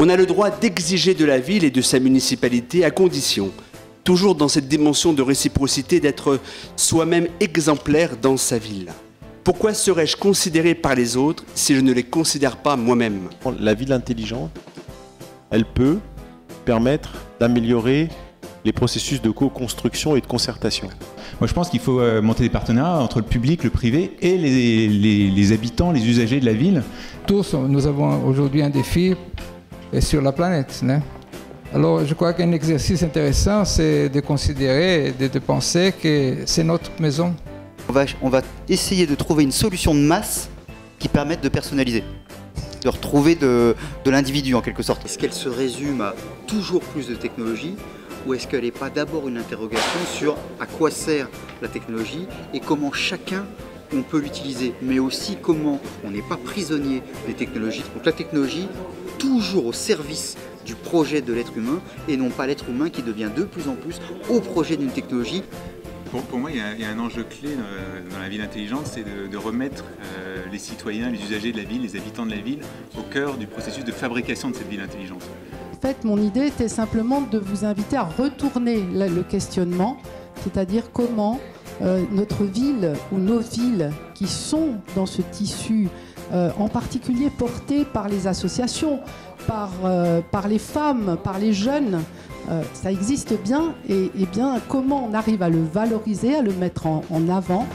On a le droit d'exiger de la ville et de sa municipalité à condition, toujours dans cette dimension de réciprocité, d'être soi-même exemplaire dans sa ville. Pourquoi serais-je considéré par les autres si je ne les considère pas moi-même? La ville intelligente, elle peut permettre d'améliorer les processus de co-construction et de concertation. Moi, je pense qu'il faut monter des partenariats entre le public, le privé et les habitants, les usagers de la ville. Tous, nous avons aujourd'hui un défi sur la planète. Né? Alors, je crois qu'un exercice intéressant, c'est de considérer, de penser que c'est notre maison. On va essayer de trouver une solution de masse qui permette de personnaliser, de retrouver de l'individu en quelque sorte. Est-ce qu'elle se résume à toujours plus de technologie ou est-ce qu'elle n'est pas d'abord une interrogation sur à quoi sert la technologie et comment chacun on peut l'utiliser, mais aussi comment on n'est pas prisonnier des technologies. Donc la technologie toujours au service du projet de l'être humain et non pas l'être humain qui devient de plus en plus au projet d'une technologie. Pour moi, il y a un enjeu clé dans la ville intelligente, c'est de remettre les citoyens, les usagers de la ville, les habitants de la ville, au cœur du processus de fabrication de cette ville intelligente. En fait, mon idée était simplement de vous inviter à retourner le questionnement, c'est-à-dire comment notre ville ou nos villes qui sont dans ce tissu, en particulier portées par les associations, par les femmes, par les jeunes, ça existe bien et bien comment on arrive à le valoriser, à le mettre en avant.